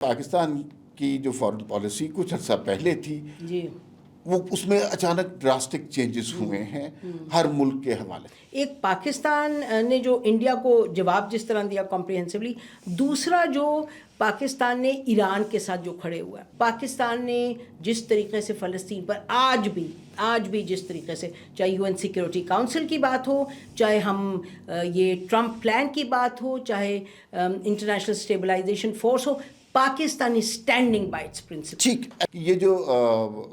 پاکستان کی جو foreign policy کچھ عرصہ پہلے تھی جی وہ اس میں اچانک ڈراسٹک چینجز ہوئے ہیں ہر ملک کے حوالے سے۔ ایک پاکستان نے جو انڈیا کو جواب جس طرح دیا کمپریہنسولی، دوسرا جو پاکستان نے ایران کے ساتھ جو کھڑے ہوا ہے، پاکستان نے جس طریقے سے فلسطین پر آج بھی جس طریقے سے، چاہے UN سیکیورٹی کاؤنسل کی بات ہو، چاہے ہم یہ ٹرمپ پلان کی بات ہو، چاہے انٹرنیشنل اسٹیبلائزیشن فورس ہو، Pakistan is standing by its principle. ٹھیک، یہ جو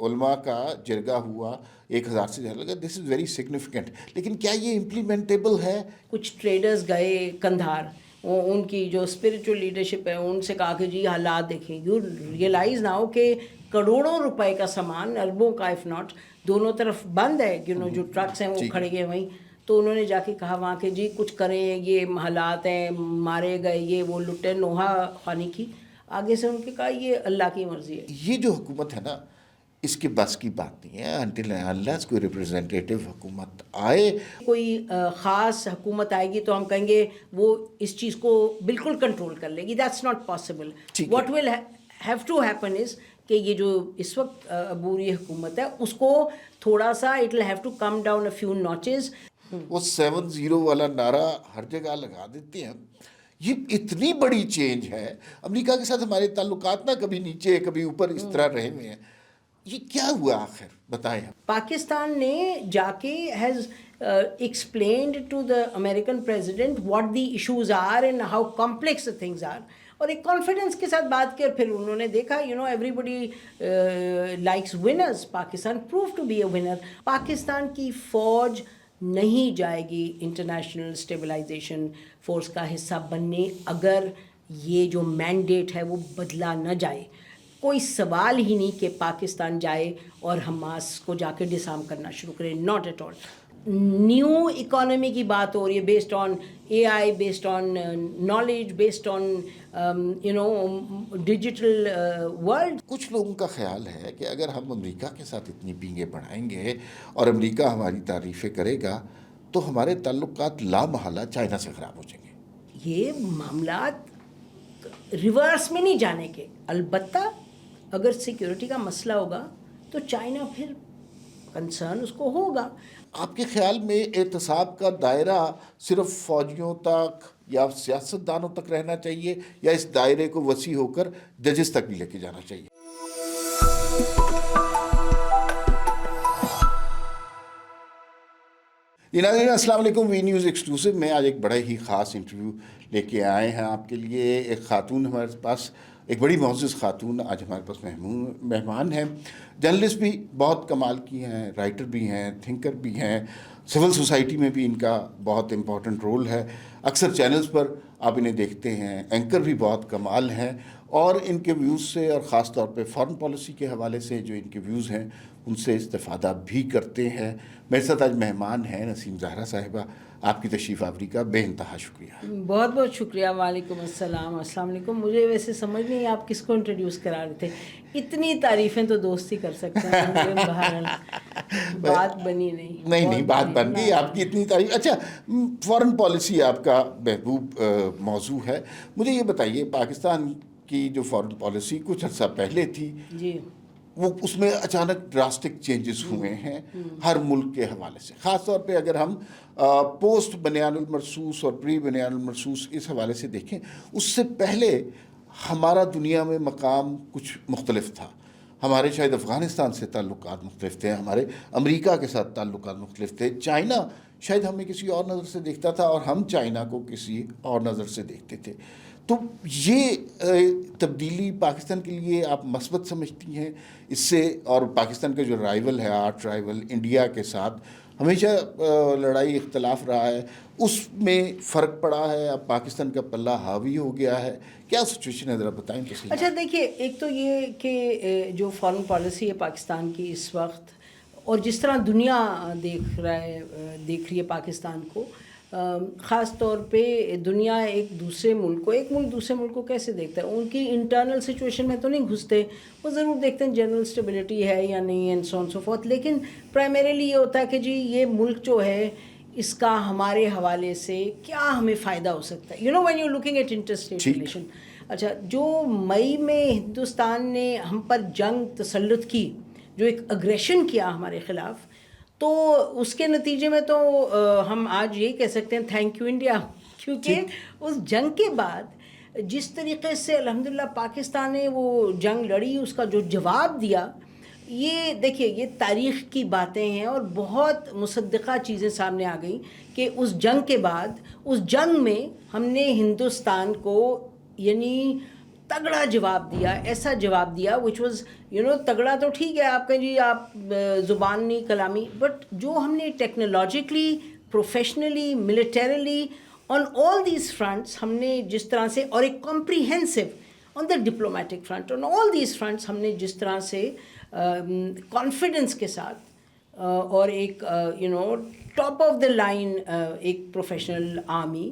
علماء کا جرگہ ہوا 1000 سے زیادہ، دس از ویری سگنیفیکنٹ، لیکن کیا یہ امپلیمنٹیبل ہے؟ کچھ ٹریڈرز گئے کندھار، ان کی جو اسپریچول لیڈرشپ ہے ان سے کہا کہ جی حالات دیکھیں، یو ریئلائز ناؤ کہ کروڑوں روپے کا سامان، اربوں کا اف ناٹ، دونوں طرف بند ہے، جو ٹرکس ہیں وہ کھڑے گئے وہیں۔ تو انہوں نے جا کے کہا وہاں کہ جی کچھ کریں، یہ حالات ہیں، مارے گئے، یہ وہ لٹے، نوحہ خوانی کی۔ آگے سے ان کے کہا یہ اللہ کی مرضی ہے۔ یہ جو حکومت ہے نا، اس کے بس کی بات نہیں ہے انٹل انلیس کوئی ریپرزینٹیٹیو حکومت آئے۔ کوئی خاص حکومت آئے گی تو ہم کہیں گے وہ اس چیز کو بالکل کنٹرول کر لے گی، that's not possible. What will have to happen is کہ یہ جو اس وقت عبوری حکومت ہے اس کو تھوڑا سا it will have to come down a few notches. وہ 7-0 والا نعرہ ہر جگہ لگا دیتے ہیں۔ یہ اتنی بڑی چینج ہے، امریکہ کے ساتھ ہمارے تعلقات نہ کبھی نیچے کبھی اوپر اس طرح رہے ہوئے ہیں، یہ کیا ہوا آخر بتائیں ہم۔ پاکستان نے جا کے has explained to the American president what the issues are and how complex things are, اور ایک کانفیڈنس کے ساتھ بات کی، اور پھر انہوں نے دیکھا everybody likes winners, Pakistan prove to be a winner. Pakistan کی فوج نہیں جائے گی انٹرنیشنل اسٹیبلائزیشن فورس کا حصہ بننے اگر یہ جو مینڈیٹ ہے وہ بدلا نہ جائے۔ کوئی سوال ہی نہیں کہ پاکستان جائے اور حماس کو جا کے ڈسارم کرنا شروع کرے، not at all. New economy کی بات ہو رہی ہے، based on AI، based on knowledge, based on digital world. کچھ لوگوں کا خیال ہے کہ اگر ہم امریکہ کے ساتھ اتنی پینگیں بڑھائیں گے اور امریکہ ہماری تعریفیں کرے گا تو ہمارے تعلقات لامحالہ چائنا سے خراب ہو جائیں گے۔ یہ معاملات ریورس میں نہیں جانے کے، البتہ اگر سیکیورٹی کا مسئلہ ہوگا تو چائنا پھر کنسرن اس کو ہوگا۔ آپ کے خیال میں احتساب کا دائرہ صرف فوجیوں تک یا سیاستدانوں تک رہنا چاہیے، یا اس دائرے کو وسیع ہو کر ججز تک بھی لے کے جانا چاہیے؟ ناظرین السلام علیکم، وی نیوز ایکسکلوسیو میں آج ایک بڑا ہی خاص انٹرویو لے کے آئے ہیں آپ کے لیے۔ ایک خاتون ہمارے پاس، ایک بڑی معزز خاتون آج ہمارے پاس مہمان ہیں، جرنلسٹ بھی بہت کمال کی ہیں، رائٹر بھی ہیں، تھنکر بھی ہیں، سول سوسائٹی میں بھی ان کا بہت امپورٹنٹ رول ہے، اکثر چینلز پر آپ انہیں دیکھتے ہیں، اینکر بھی بہت کمال ہیں، اور ان کے ویوز سے اور خاص طور پہ فارن پالیسی کے حوالے سے جو ان کے ویوز ہیں ان سے استفادہ بھی کرتے ہیں۔ میرے ساتھ آج مہمان ہیں نسیم زہرا صاحبہ، آپ کی تشریف آوری کا بے انتہا شکریہ۔ بہت بہت شکریہ۔ وعلیکم السلام، السلام علیکم۔ مجھے ویسے سمجھ نہیں آپ کس کو انٹروڈیوس کرا رہے تھے، اتنی تعریفیں تو دوست ہی کر سکتے ہیں، بہرحال بات بنی نہیں بات بن گئی آپ کی اتنی تعریف۔ اچھا، فارن پالیسی آپ کا محبوب موضوع ہے، مجھے یہ بتائیے پاکستان کی جو فارن پالیسی کچھ عرصہ پہلے تھی جی، وہ اس میں اچانک ڈراسٹک چینجز ہوئے ہیں ہر ملک کے حوالے سے، خاص طور پہ اگر ہم پوسٹ بنیان المرصوص اور پری بنیان المرصوص اس حوالے سے دیکھیں، اس سے پہلے ہمارا دنیا میں مقام کچھ مختلف تھا۔ ہمارے شاید افغانستان سے تعلقات مختلف تھے، ہمارے امریکہ کے ساتھ تعلقات مختلف تھے، چائنا شاید ہمیں کسی اور نظر سے دیکھتا تھا اور ہم چائنا کو کسی اور نظر سے دیکھتے تھے۔ تو یہ تبدیلی پاکستان کے لیے آپ مثبت سمجھتی ہیں اس سے؟ اور پاکستان کا جو رائیول ہے، آرٹ رائیول انڈیا کے ساتھ ہمیشہ لڑائی اختلاف رہا ہے، اس میں فرق پڑا ہے، اب پاکستان کا پلہ حاوی ہو گیا ہے، کیا سچویشن ہے ذرا بتائیں تو صحیح۔ اچھا دیکھیے، ایک تو یہ کہ جو فارن پالیسی ہے پاکستان کی اس وقت، اور جس طرح دنیا دیکھ رہی ہے پاکستان کو، خاص طور پہ دنیا ایک ملک دوسرے ملک کو کیسے دیکھتا ہے، ان کی انٹرنل سچویشن میں تو نہیں گھستے، وہ ضرور دیکھتے ہیں جنرل اسٹیبلٹی ہے یا نہیں، and so on so forth, لیکن پرائمریلی یہ ہوتا ہے کہ جی یہ ملک جو ہے اس کا ہمارے حوالے سے کیا ہمیں فائدہ ہو سکتا ہے، when you looking at inter state relation. اچھا، جو مئی میں ہندوستان نے ہم پر جنگ تسلط کی، جو ایک اگریشن کیا ہمارے خلاف، تو اس کے نتیجے میں تو ہم آج یہ کہہ سکتے ہیں تھینک یو انڈیا، کیونکہ اس جنگ کے بعد جس طریقے سے الحمدللہ پاکستان نے وہ جنگ لڑی، اس کا جو جواب دیا، یہ دیکھیے یہ تاریخ کی باتیں ہیں اور بہت مصدقہ چیزیں سامنے آ گئیں کہ اس جنگ کے بعد، اس جنگ میں ہم نے ہندوستان کو یعنی تگڑا جواب دیا، ایسا جواب دیا وچ واز تگڑا تو ٹھیک ہے آپ کہیں جی آپ زبانی کلامی، بٹ جو ہم نے technologically, professionally, militarily on all these fronts ہم نے جس طرح سے، اور ایک comprehensive on the diplomatic front, on all these fronts ہم نے جس طرح سے کانفیڈنس کے ساتھ اور ایک ٹاپ آف دا لائن ایک پروفیشنل آرمی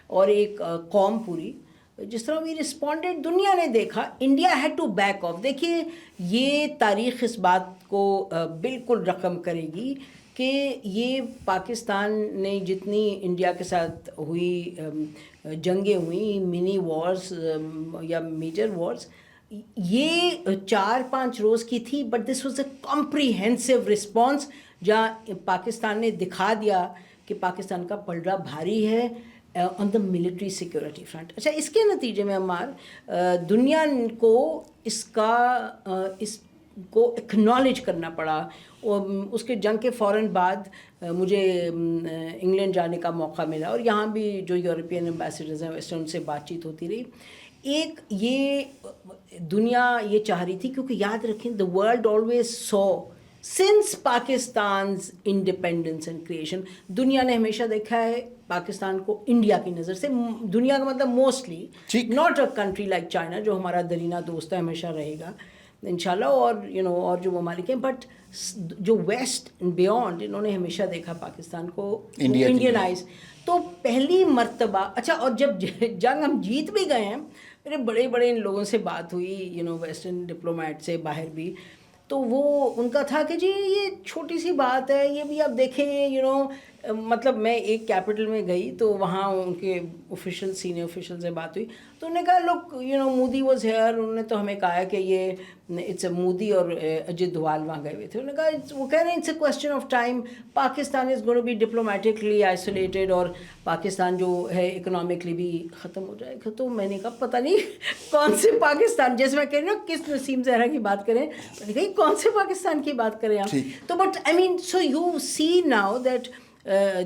اور ایک قوم پوری، جس طرح وی رسپونڈیڈ، دنیا نے دیکھا، India had to back off. دیکھیے یہ تاریخ اس بات کو بالکل رقم کرے گی کہ یہ پاکستان نے جتنی انڈیا کے ساتھ ہوئی جنگیں ہوئیں، منی وارز یا میجر وارز، یہ 4-5 روز کی تھی، but this was a comprehensive response, جہاں پاکستان نے دکھا دیا کہ پاکستان کا پلڑا بھاری ہے آن دا ملٹری سیکورٹی فرنٹ. اچھا، اس کے نتیجے میں ہمار دنیا کو اس کو اکنالج کرنا پڑا. اس کے جنگ کے فوراً بعد مجھے انگلینڈ جانے کا موقع ملا، اور یہاں بھی جو یورپین ایمبیسڈرز ہیں ویسٹرن سے بات چیت ہوتی رہی. ایک یہ دنیا یہ چاہ رہی تھی، کیونکہ یاد رکھیں the world always so since Pakistan's independence and creation, دنیا نے ہمیشہ دیکھا ہے پاکستان کو انڈیا کی نظر سے. دنیا کا مطلب mostly, not a country like China جو ہمارا درینا دوست ہے، ہمیشہ رہے گا انشاءاللہ، اور اور جو ممالک ہیں، بٹ جو ویسٹ بیونڈ، انہوں نے ہمیشہ دیکھا پاکستان کو انڈینائز. تو پہلی مرتبہ، اچھا، اور جب جنگ ہم جیت بھی گئے ہیں، میرے بڑے بڑے ان لوگوں سے بات ہوئی ویسٹرن ڈپلومیٹ سے باہر بھی، تو وہ ان کا تھا کہ جی یہ چھوٹی سی بات ہے، یہ بھی آپ دیکھیں مطلب میں ایک کیپٹل میں گئی تو وہاں ان کے آفیشل، سینئر آفیشل سے بات ہوئی، تو انہوں نے کہا لک مودی واز ہیئر، انہوں نے تو ہمیں کہا کہ یہ اٹس اے مودی اور اجت دوال وہاں گئے ہوئے تھے. انہوں نے کہا، وہ کہہ رہے ہیں it's a question of time, Pakistan is going to be diplomatically isolated, اور پاکستان جو ہے اکنامکلی بھی ختم ہو جائے گا. تو میں نے کہا پتہ نہیں کون سے پاکستان، جیسے میں کہہ رہی ہوں کس نسیم زہرا کی بات کریں، میں نے کہا کون سے پاکستان کی بات کریں آپ. تو but I mean so you see now that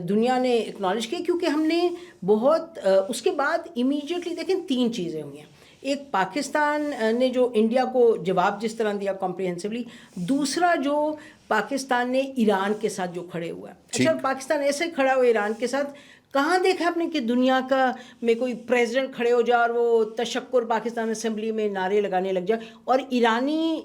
دنیا نے اکنالج کیا، کیونکہ ہم نے بہت اس کے بعد امیڈیٹلی دیکھیں 3 چیزیں ہوئی ہیں. ایک پاکستان نے جو انڈیا کو جواب جس طرح دیا کمپریہنسولی، دوسرا جو پاکستان نے ایران کے ساتھ جو کھڑے ہوا ہے. اچھا، پاکستان ایسے کھڑا ہوا ایران کے ساتھ، کہاں دیکھا آپ نے کہ دنیا کا میں کوئی پریزیڈنٹ کھڑے ہو جائے اور وہ تشکر پاکستان اسمبلی میں نعرے لگانے لگ جائے. اور ایرانی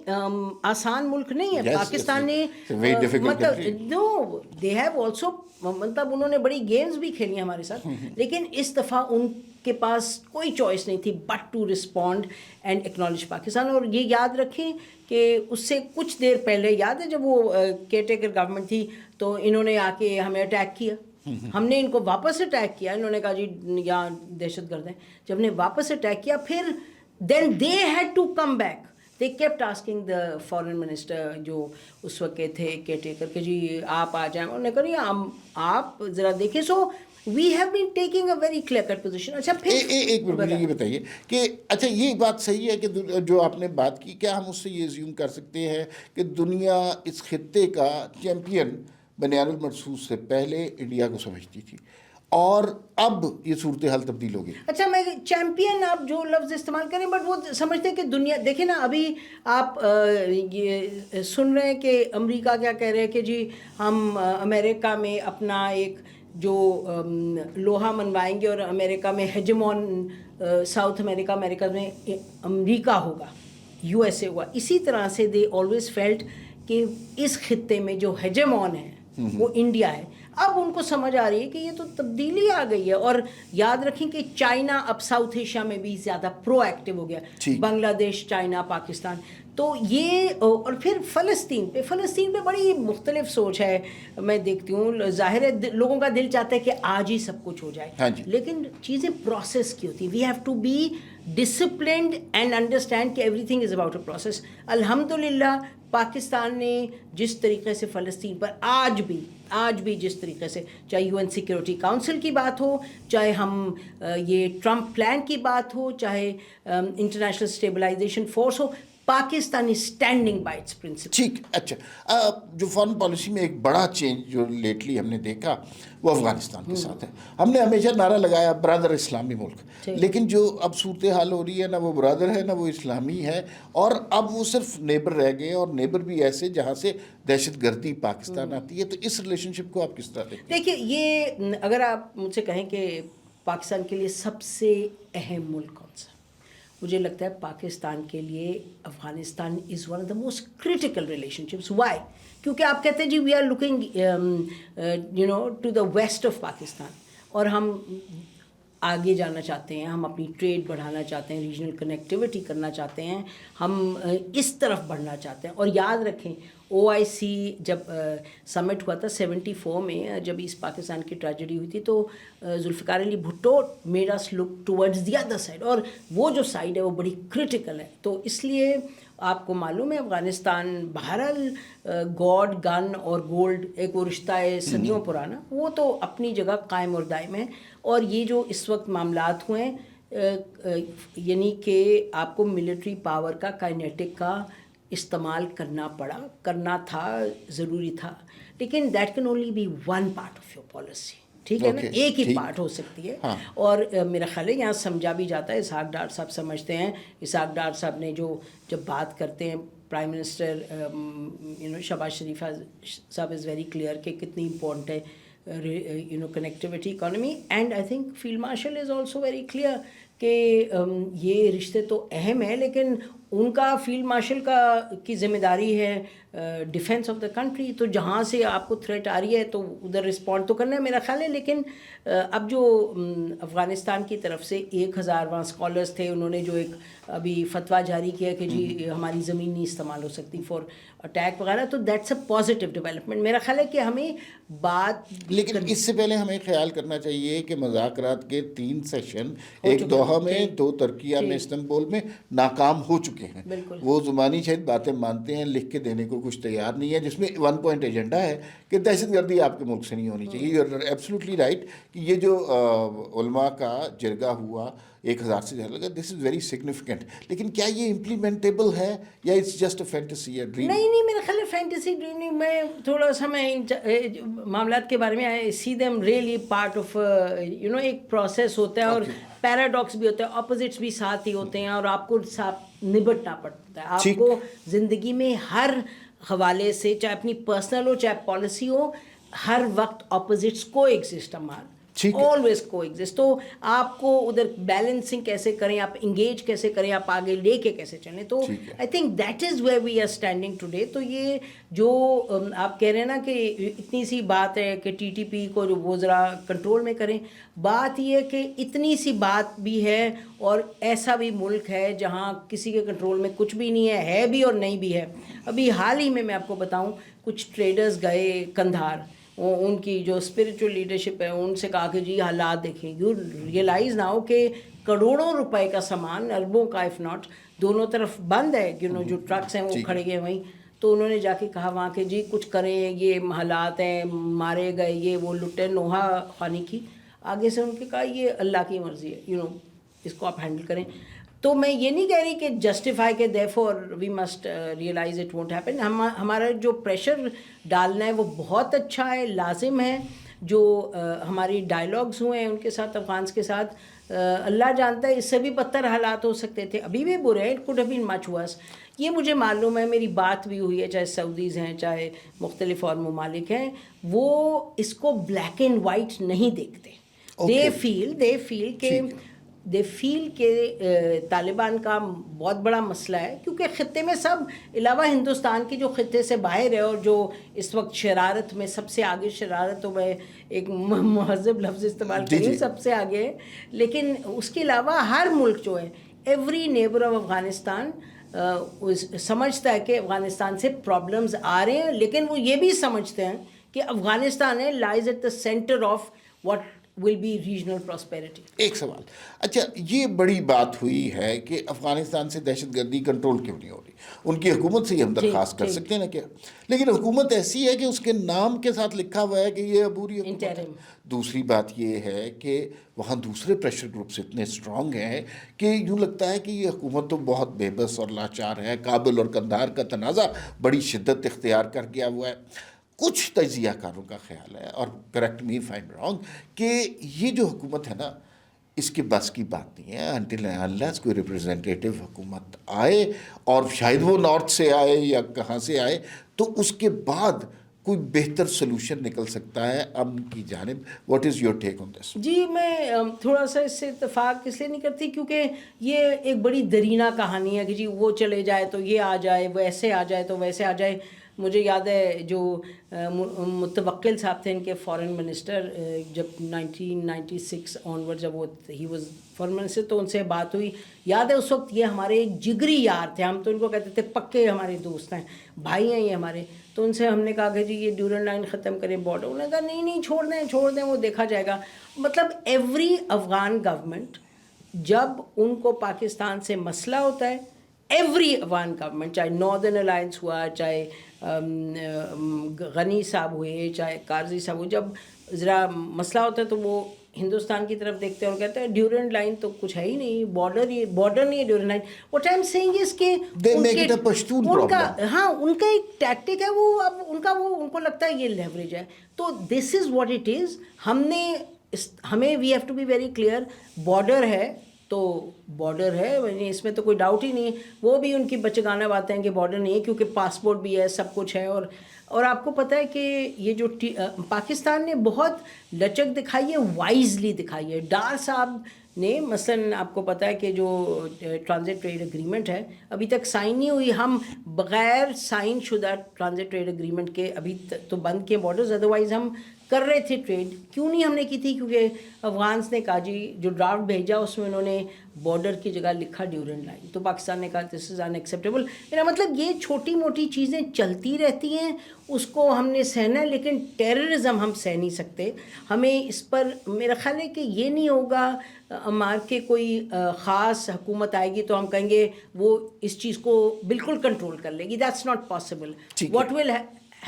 آسان ملک نہیں ہے، پاکستان نے مطلب نو دے ہیو آلسو، مطلب انہوں نے بڑی گیمز بھی کھیلی ہمارے ساتھ، لیکن اس دفعہ ان کے پاس کوئی چوائس نہیں تھی but to respond and acknowledge Pakistan. اور یہ یاد رکھیں کہ اس سے کچھ دیر پہلے، یاد ہے جب وہ کیئر ٹیکر گورنمنٹ تھی، تو انہوں نے آ کے ہمیں اٹیک کیا، ہم نے ان کو واپس اٹیک کیا. انہوں نے کہا جی یہاں دہشت گرد ہیں. جب نے واپس اٹیک کیا، پھر then they had to come back. They kept asking the foreign minister جو اس وقت کے تھے کیئر ٹیکر کہ جی آپ آ جائیں. انہوں نے کہا نہیں آپ ذرا دیکھیں. So we have been taking a very clear cut position. اچھا، پھر ایک منٹ مجھے یہ بتائیے کہ اچھا یہ بات صحیح ہے کہ جو آپ نے بات کی، کیا ہم اس سے یہ ایزیوم کر سکتے ہیں کہ دنیا اس خطے کا چیمپئن بنیان المرصوص سے پہلے انڈیا کو سمجھتی تھی، اور اب یہ صورتحال تبدیل ہو گئی؟ اچھا، میں چیمپئن آپ جو لفظ استعمال کریں، بٹ وہ سمجھتے ہیں کہ دنیا، دیکھیں نا ابھی آپ یہ سن رہے ہیں کہ امریکہ کیا کہہ رہے ہیں کہ جی ہم امریکہ میں اپنا ایک جو لوہا منوائیں گے اور امریکہ میں ہیجمون، ساؤتھ امریکہ میں امریکہ ہوگا، یو ایس اے ہوگا. اسی طرح سے دے آلویز فیلٹ کہ اس خطے میں جو ہیجمون ہے وہ انڈیا ہے. اب ان کو سمجھ آ رہی ہے کہ یہ تو تبدیلی آ گئی ہے. اور یاد رکھیں کہ چائنا اب ساؤتھ ایشیا میں بھی زیادہ پرو ایکٹیو ہو گیا، بنگلہ دیش، چائنا، پاکستان. تو یہ، اور پھر فلسطین پہ بڑی مختلف سوچ ہے. میں دیکھتی ہوں ظاہر ہے لوگوں کا دل چاہتا ہے کہ آج ہی سب کچھ ہو جائے، لیکن چیزیں پروسیس کی ہوتی ہیں. We have to be disciplined and understand کہ everything is about a process. الحمدللہ پاکستان نے جس طریقے سے فلسطین پر آج بھی جس طریقے سے، چاہے UN سیکیورٹی کاؤنسل کی بات ہو، چاہے ہم یہ ٹرمپ پلان کی بات ہو، چاہے انٹرنیشنل اسٹیبلائزیشن فورس ہو، Pakistan is standing by its principle. ٹھیک. اچھا، جو فارن پالیسی میں ایک بڑا چینج جو لیٹلی ہم نے دیکھا وہ افغانستان کے ساتھ ہے. ہم نے ہمیشہ نعرہ لگایا برادر اسلامی ملک، لیکن جو اب صورتحال ہو رہی ہے نہ وہ برادر ہے نہ وہ اسلامی ہے، اور اب وہ صرف نیبر رہ گئے، اور نیبر بھی ایسے جہاں سے دہشت گردی پاکستان آتی ہے. تو اس ریلیشن شپ کو آپ کس طرح دیکھتے ہیں؟ دیکھیے، یہ اگر آپ مجھ سے کہیں کہ پاکستان کے لیے سب سے اہم ملک کون سا، مجھے لگتا ہے پاکستان کے لیے Afghanistan is one of the most critical relationships. Why? کیونکہ آپ کہتے ہیں جی we are looking to the west of Pakistan, اور ہم آگے جانا چاہتے ہیں، ہم اپنی ٹریڈ بڑھانا چاہتے ہیں، ریجنل کنیکٹیوٹی کرنا چاہتے ہیں، ہم اس طرف بڑھنا چاہتے ہیں. اور یاد رکھیں OIC جب سمٹ ہوا تھا 74 میں، جب ایسٹ پاکستان کی ٹریجڈی ہوئی تھی، تو Zulfikar Ali Bhutto made us look towards the other side, اور وہ جو سائڈ ہے وہ بڑی کرٹیکل ہے. تو اس لیے آپ کو معلوم ہے افغانستان بہرحال گاڈ گن اور گولڈ ایک وہ رشتہ ہے صدیوں پرانا، وہ تو اپنی جگہ قائم اور دائم ہے. اور یہ جو اس وقت معاملات ہوئے ہیں، یعنی کہ آپ کو ملٹری پاور کا کائنیٹک کا استعمال کرنا تھا، ضروری تھا، لیکن that can only be one part of your policy. ٹھیک ہے نا، ایک ہی پارٹ ہو سکتی ہے. اور میرا خیال ہے یہاں سمجھا بھی جاتا ہے، اسحاق ڈار صاحب سمجھتے ہیں. اسحاق ڈار صاحب نے جب بات کرتے ہیں پرائم منسٹر شہباز شریف صاحب از ویری کلیئر کہ کتنی امپورٹنٹ ہے connectivity economy. And I think field marshal is also very clear کہ یہ رشتے تو اہم ہیں، لیکن ان کا فیلڈ مارشل کی ذمہ داری ہے ڈیفینس آف دا کنٹری. تو جہاں سے آپ کو تھریٹ آ رہی ہے تو ادھر رسپونڈ تو کرنا ہے میرا خیال ہے. لیکن اب جو افغانستان کی طرف سے 1000 وہاں اسکالرس تھے، انہوں نے جو ایک ابھی فتویٰ جاری کیا کہ جی ہماری زمین نہیں استعمال ہو سکتی فار اٹیک وغیرہ، تو دیٹس اے پازیٹیو ڈیولپمنٹ. میرا خیال ہے کہ ہمیں لیکن اس سے پہلے ہمیں خیال کرنا چاہیے کہ مذاکرات کے 3 سیشن، ایک دوحہ میں، 2 ترکیہ میں، استنبول میں ناکام ہو چکے ہیں. وہ زبانی شاید باتیں مانتے ہیں، لکھ کے دینے کو کچھ تیار نہیں ہے، جس میں 1 پوائنٹ ایجنڈا ہے کہ دہشت گردی آپ کے ملک سے نہیں ہونی چاہیے. یو آر ایبسلیوٹلی رائٹ کہ یہ جو علماء کا جرگہ ہوا 1000 سے زیادہ لگا، دس از ویری سگنیفیکنٹ. لیکن کیا یہ امپلیمنٹیبل ہے یا it's just a fantasy, a dream? نہیں، میرا خیال ہے فینٹیسی ڈریم نہیں. میں تھوڑا سا معاملات کے بارے میں I see them really part of ایک پروسیس ہوتا ہے، اور پیراڈاکس بھی ہوتا ہے، اپوزٹس بھی ساتھ ہی ہوتے ہیں، اور آپ کو ساتھ نبٹنا پڑتا ہے. آپ کو زندگی میں ہر حوالے سے، چاہے اپنی پرسنل ہو چاہے پالیسی ہو، ہر وقت اپوزٹس کو ایگزسٹ آلویز کو ایگزسٹ. تو آپ کو ادھر بیلنسنگ کیسے کریں، آپ انگیج کیسے کریں، آپ آگے لے کے کیسے چلیں. تو I think that is where we are standing today. تو یہ جو آپ کہہ رہے ہیں نا کہ اتنی سی بات ہے کہ TTP کو جو وہ ذرا کنٹرول میں کریں، بات یہ ہے کہ اتنی سی بات بھی ہے، اور ایسا بھی ملک ہے جہاں کسی کے کنٹرول میں کچھ بھی نہیں ہے بھی اور نہیں بھی ہے. ابھی حال ہی میں آپ کو بتاؤں، کچھ ٹریڈرز گئے کندھار، ان کی جو اسپریچول لیڈرشپ ہے ان سے کہا کہ جی حالات دیکھیں. یو ریئلائز نہ ہو کہ کروڑوں روپے کا سامان، اربوں کا اف ناٹ، دونوں طرف بند ہے، جو ٹرکس ہیں وہ کھڑے گئے وہیں. تو انہوں نے جا کے کہا وہاں کہ جی کچھ کریں، یہ حالات ہیں، مارے گئے، یہ وہ لٹے، نوحہ خوانی کی. آگے سے ان کے کہا یہ اللہ کی مرضی ہے، اس کو آپ ہینڈل کریں. تو میں یہ نہیں کہہ رہی کہ جسٹیفائی کہ therefore we must realize it won't happen. ہمارا جو پریشر ڈالنا ہے وہ بہت اچھا ہے، لازم ہے. جو ہماری ڈائلاگز ہوئے ہیں ان کے ساتھ، افغانس کے ساتھ، اللہ جانتا ہے اس سے بھی بدتر حالات ہو سکتے تھے، ابھی بھی برے ہیں، اٹ کوڈ ہیو بین مچ ورس. یہ مجھے معلوم ہے، میری بات بھی ہوئی ہے، چاہے سعودیز ہیں چاہے مختلف اور ممالک ہیں، وہ اس کو بلیک اینڈ وائٹ نہیں دیکھتے. دے فیل کہ طالبان کا بہت بڑا مسئلہ ہے، کیونکہ خطے میں سب علاوہ ہندوستان کی جو خطے سے باہر ہے اور جو اس وقت شرارت میں سب سے آگے، شرارت میں ایک مہذب لفظ استعمال کریں، سب سے آگے ہے. لیکن اس کے علاوہ ہر ملک جو ہے، ایوری نیبر آف افغانستان سمجھتا ہے کہ افغانستان سے پرابلمز آ رہے ہیں، لیکن وہ یہ بھی سمجھتے ہیں کہ افغانستان ہے lies at the centre of what will be regional prosperity. ایک سوال، اچھا یہ بڑی بات ہوئی ہے کہ افغانستان سے دہشت گردی کنٹرول کیوں نہیں ہو رہی، ان کی حکومت سے ہی ہم درخواست کر سکتے ہیں نا کیا، لیکن حکومت ایسی ہے کہ اس کے نام کے ساتھ لکھا ہوا ہے کہ یہ عبوری حکومت ہے. دوسری بات یہ ہے کہ وہاں دوسرے پریشر گروپس اتنے اسٹرانگ ہیں کہ یوں لگتا ہے کہ یہ حکومت تو بہت بے بس اور لاچار ہے. کابل اور قندھار کا تنازع بڑی شدت اختیار کر گیا ہوا ہے. کچھ تجزیہ کاروں کا خیال ہے، اور correct me if I am wrong, کہ یہ جو حکومت ہے نا اس کے بس کی بات نہیں ہے انٹل انلیس کوئی ریپرزینٹیٹیو حکومت آئے، اور شاید وہ نارتھ سے آئے یا کہاں سے آئے، تو اس کے بعد کوئی بہتر سلوشن نکل سکتا ہے امن کی جانب. واٹ از یور ٹیک آن دس؟ جی میں تھوڑا سا اس سے اتفاق اس لیے نہیں کرتی کیونکہ یہ ایک بڑی درینہ کہانی ہے کہ جی وہ چلے جائے تو یہ آ جائے، وہ ایسے آ جائے تو ویسے آ جائے. مجھے یاد ہے جو متوکل صاحب تھے ان کے فارن منسٹر، جب 1996 آنورڈ جب وہ ہی واز فارن منسٹر، تو ان سے بات ہوئی. یاد ہے اس وقت یہ ہمارے ایک جگری یار تھے، ہم تو ان کو کہتے تھے پکے ہمارے دوست ہیں، بھائی ہیں یہ ہمارے. تو ان سے ہم نے کہا کہ جی یہ ڈیورنڈ لائن ختم کریں، بارڈر. انہوں نے کہا نہیں چھوڑ دیں وہ دیکھا جائے گا. مطلب ایوری افغان گورنمنٹ جب ان کو پاکستان سے مسئلہ ہوتا ہے، ایوری افغان گورنمنٹ، چاہے ناردرن الائنس ہوا، چاہے غنی صاحب ہوئے، چاہے کارزی صاحب ہوئے، جب ذرا مسئلہ ہوتا ہے تو وہ ہندوستان کی طرف دیکھتے ہیں اور کہتے ہیں ڈیورنڈ لائن تو کچھ ہے ہی نہیں، بارڈر نہیں ہے Durand line. What I am seeing is کہ ان کا ایک ٹیکٹک ہے، وہ اب ان کو لگتا ہے یہ لیوریج ہے. تو دس از واٹ اٹ از. ہمیں we have to be very clear. Border ہے تو بارڈر ہے، اس میں تو کوئی ڈاؤٹ ہی نہیں ہے. وہ بھی ان کی بچگانہ باتیں ہیں کہ بارڈر نہیں ہے کیونکہ پاسپورٹ بھی ہے، سب کچھ ہے. اور آپ کو پتہ ہے کہ یہ جو پاکستان نے بہت لچک دکھائی ہے، وائزلی دکھائی ہے. ڈار صاحب نے مثلاً آپ کو پتہ ہے کہ جو ٹرانزٹ ٹریڈ اگریمنٹ ہے ابھی تک سائن نہیں ہوئی. ہم بغیر سائن شدہ ٹرانزٹ ٹریڈ اگریمنٹ کے ابھی تو بند کیے بارڈرز، ادروائز ہم کر رہے تھے ٹریڈ. کیوں نہیں ہم نے کی تھی؟ کیونکہ افغانس نے کہا جی جو ڈرافٹ بھیجا اس میں انہوں نے بارڈر کی جگہ لکھا ڈیورنڈ لائن، تو پاکستان نے کہا دس از ان ایکسیپٹیبل. میرا مطلب یہ چھوٹی موٹی چیزیں چلتی رہتی ہیں، اس کو ہم نے سہنا ہے، لیکن ٹیررزم ہم سہ نہیں سکتے. ہمیں اس پر میرا خیال ہے کہ یہ نہیں ہوگا عمار کے کوئی خاص حکومت آئے گی تو ہم کہیں گے وہ اس چیز کو بالکل کنٹرول کر لے گی. That's not possible. What will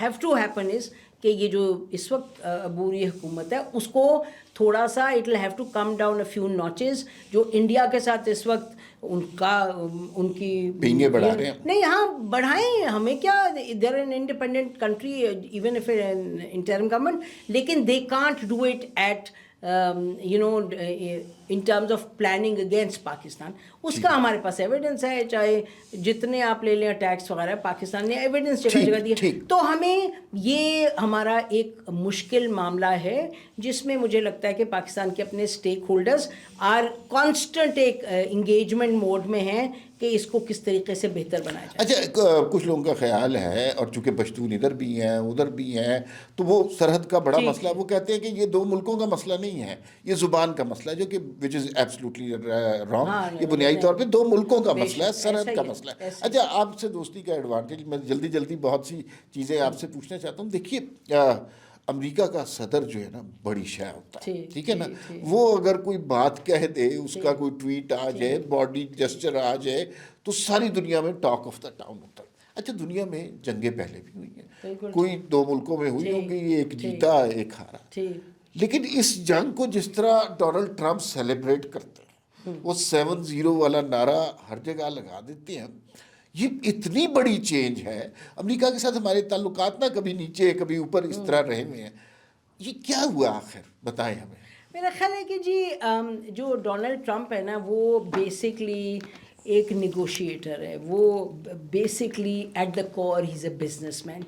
have to happen is کہ یہ جو اس وقت عبوری حکومت ہے اس کو تھوڑا سا it will have to come down a few notches. جو انڈیا کے ساتھ اس وقت ان کی پینگیں بڑھا رہے ہیں، نہیں ہاں بڑھائیں، ہمیں کیا، there an independent country even if interim government, لیکن they can't do it at in terms of planning against Pakistan. اس کا ہمارے پاس ایویڈنس ہے، چاہے جتنے آپ لے لیں ٹیکس وغیرہ، پاکستان نے ایویڈنس جگہ جگہ دیا. تو ہمیں یہ ہمارا ایک مشکل معاملہ ہے جس میں مجھے لگتا ہے کہ پاکستان کے اپنے اسٹیک ہولڈرز آر کانسٹنٹ ایک انگیجمنٹ موڈ میں ہیں کہ اس کو کس طریقے سے بہتر بنایا جائے. اچھا کچھ لوگوں کا خیال ہے، اور چونکہ پشتون ادھر بھی ہیں ادھر بھی ہیں، تو وہ سرحد کا بڑا مسئلہ، وہ کہتے ہیں کہ یہ دو ملکوں کا مسئلہ نہیں ہے، یہ زبان کا مسئلہ ہے، جو کہ وچ از ایبسلیوٹلی رانگ. یہ بنیادی طور پہ دو ملکوں کا مسئلہ ہے، سرحد کا مسئلہ ہے. اچھا آپ سے دوستی کا ایڈوانٹیج، میں جلدی بہت سی چیزیں آپ سے پوچھنا چاہتا ہوں. دیکھیے امریکہ کا صدر جو ہے نا بڑی شے ہوتا ہے، ٹھیک ہے نا، وہ اگر کوئی بات کہہ دے، اس کا کوئی ٹویٹ آ جائے، باڈی جسچر آ جائے، تو ساری دنیا میں ٹاک آف دا ٹاؤن ہوتا ہے. اچھا دنیا میں جنگیں پہلے بھی ہوئی ہیں، کوئی دو ملکوں میں ہوئی ہوں گی، ایک جیتا ایک ہارا، لیکن اس جنگ کو جس طرح ڈونلڈ ٹرمپ سیلیبریٹ کرتے ہیں، وہ 7-0 والا نعرہ ہر جگہ لگا دیتے ہیں، یہ اتنی بڑی چینج ہے. امریکہ کے ساتھ ہمارے تعلقات نہ کبھی نیچے کبھی اوپر اس طرح رہے ہوئے ہیں، یہ کیا ہوا آخر بتائیں ہمیں. میرا خیال ہے کہ جی جو ڈونلڈ ٹرمپ ہے نا وہ بیسکلی ایک نیگوشیٹر ہے. وہ basically at the core he is a businessman.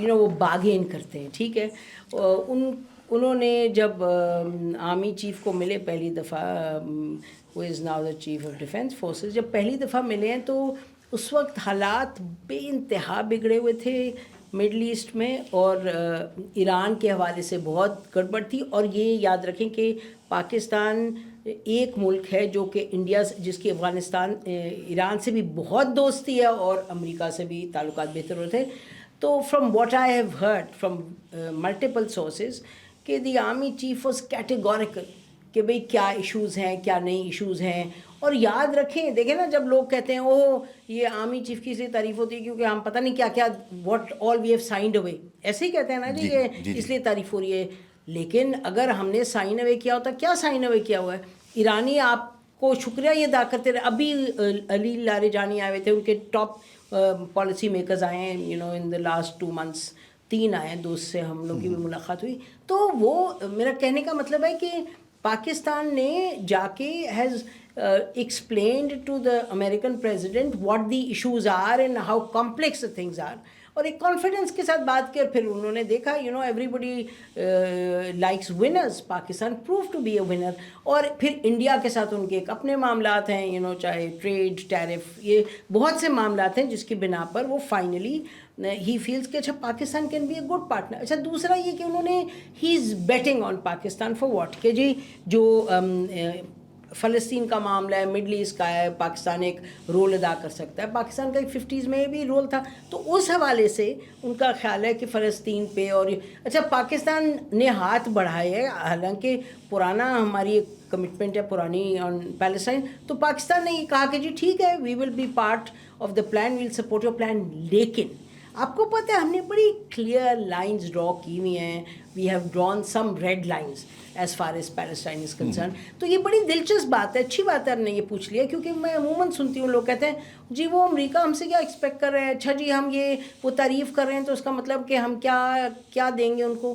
وہ باگین کرتے ہیں، ٹھیک ہے. انہوں نے جب آرمی چیف کو ملے پہلی دفعہ، who is now the chief of defence forces, جب پہلی دفعہ ملے ہیں تو اس وقت حالات بے انتہا بگڑے ہوئے تھے مڈل ایسٹ میں، اور ایران کے حوالے سے بہت گڑبڑ تھی. اور یہ یاد رکھیں کہ پاکستان ایک ملک ہے جو کہ انڈیا، جس کی افغانستان ایران سے بھی بہت دوستی ہے اور امریکہ سے بھی تعلقات بہتر ہوتے. تو from what I have heard from multiple sources کہ دی آرمی چیف واز کیٹیگوریکل کہ بھئی کیا ایشوز ہیں کیا نہیں ایشوز ہیں. اور یاد رکھیں دیکھیں نا جب لوگ کہتے ہیں اوہ یہ آرمی چیف کی اس لیے تعریف ہوتی ہے کیونکہ ہم پتہ نہیں کیا کیا what all we have signed away, ایسے ہی کہتے ہیں نا جی یہ اس لیے تعریف ہو رہی ہے. لیکن اگر ہم نے سائن اوے کیا ہوتا, کیا سائن اوے کیا ہوا ہے؟ ایرانی آپ کو شکریہ یہ ادا کرتے رہے. ابھی علی لاریجانی آئے ہوئے تھے, ان کے ٹاپ پالیسی میکرز آئے ہیں you know in the last 2 months, 3 آئے ہیں, 2 سے ہم لوگ کی بھی ملاقات ہوئی. تو وہ میرا کہنے کا مطلب ہے کہ پاکستان نے جا کے has explained to the American president what the issues are and how complex the things are, اور ایک کانفیڈنس کے ساتھ بات کی. اور پھر انہوں نے دیکھا you know everybody likes winners, Pakistan prove to be a winner. اور پھر انڈیا کے ساتھ ان کے ایک اپنے معاملات ہیں یو نو, چاہے ٹریڈ, ٹیرف, یہ بہت سے معاملات ہیں جس کی بنا پر وہ فائنلی ہی فیلز کہ اچھا Pakistan can be a good partner. اچھا دوسرا یہ کہ انہوں نے he is betting on Pakistan for what, کہ جی جو فلسطین کا معاملہ ہے, مڈل ایسٹ کا ہے, پاکستان ایک رول ادا کر سکتا ہے. پاکستان کا ایک 50s میں بھی رول تھا. تو اس حوالے سے ان کا خیال ہے کہ فلسطین پہ اور اچھا پاکستان نے ہاتھ بڑھائے ہے, حالانکہ پرانا ہماری ایک کمٹمنٹ ہے پرانی آن پیلسٹائن. تو پاکستان نے یہ کہا کہ جی ٹھیک ہے we will be part of the plan, we will support your plan. لیکن آپ کو پتہ ہے ہم نے بڑی کلیئر لائنز ڈرا کی ہوئی ہیں. We have drawn some red lines as far as Palestine is concern. تو یہ بڑی دلچسپ بات ہے, اچھی بات ہے ہم نے یہ پوچھ لیا, کیونکہ میں عموماً سنتی ہوں لوگ کہتے ہیں جی وہ امریکہ ہم سے کیا ایکسپیکٹ کر رہے ہیں, اچھا جی ہم یہ وہ تعریف کر رہے ہیں تو اس کا مطلب کہ ہم کیا دیں گے ان کو.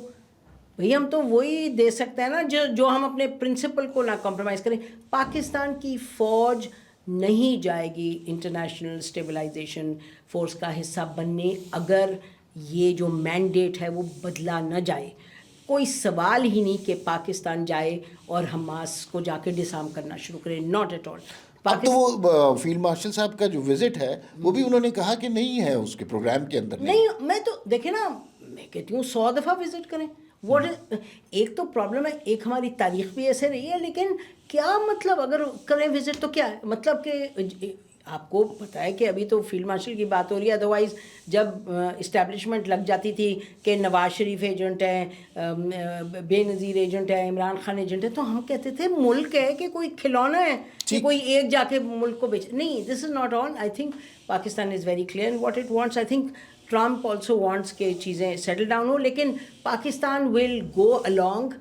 بھئی ہم تو وہی دے سکتے ہیں نا جو ہم اپنے پرنسپل کو نہ کمپرومائز کریں. پاکستان کی فوج نہیں جائے گی انٹرنیشنل اسٹیبلائزیشن فورس کا حصہ بننے اگر یہ جو مینڈیٹ ہے وہ بدلا نہ جائے. کوئی سوال ہی نہیں کہ پاکستان جائے اور حماس کو جا کے ڈسارم کرنا شروع کرے, ناٹ ایٹ آل. اب تو وہ فیلڈ مارشل صاحب کا جو وزٹ ہے وہ بھی انہوں نے کہا کہ نہیں ہے اس کے پروگرام کے اندر. نہیں میں تو دیکھیں نا, میں کہتی ہوں 100 دفعہ وزٹ کریں. ایک تو پرابلم ہے, ایک ہماری تاریخ بھی ایسے رہی ہے, لیکن کیا مطلب اگر کریں وزٹ تو کیا ہے مطلب کہ آپ کو پتہ ہے کہ ابھی تو فیلڈ مارشل کی بات ہو رہی ہے. ادروائز جب اسٹیبلشمنٹ لگ جاتی تھی کہ نواز شریف ایجنٹ ہے, بے نظیر ایجنٹ ہے, عمران خان ایجنٹ ہے, تو ہم کہتے تھے ملک ہے کہ کوئی کھلونا ہے کہ کوئی ایک جا کے ملک کو بیچ. نہیں, this is not all. I think Pakistan is very clear in what it wants. I think Trump also wants کہ چیزیں سیٹل ڈاؤن ہو, لیکن پاکستان ول گو along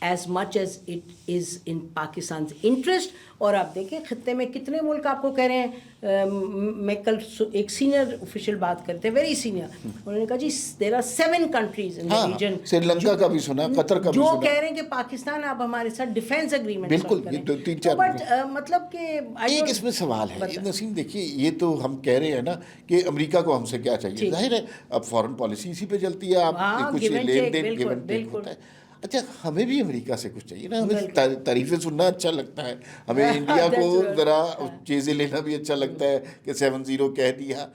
as much as it is in Pakistan's interest. اور آپ دیکھیں خطے میں کتنے ملک آپ کو کہہ رہے ہیں. میں کل ایک سینئر آفیشیل بات کرتے ہیں, ویری سینئر, انہوں نے کہا جی there are 7 countries in the region, Sri Lanka کا بھی سنا, قطر کا بھی سنا, جو کہہ رہے ہیں کہ پاکستان آپ ہمارے ساتھ ڈیفینس اگریمنٹ بالکل. یہ 2-3-4 بٹ مطلب کہ ایک اس میں سوال ہے نسیم, دیکھیے یہ تو ہم کہہ رہے ہیں نا کہ امریکہ کو ہم سے کیا چاہیے. ظاہر ہے اب فارن پالیسی اسی پہ چلتی ہے, آپ کچھ لین دین گیو اینڈ ٹیک ہوتا ہے. اچھا ہمیں بھی امریکہ سے کچھ چاہیے نا, ہمیں تعریفیں سننا اچھا لگتا ہے, ہمیں انڈیا کو ذرا چیزیں لینا بھی اچھا لگتا ہے کہ 7-0 کہہ دیا.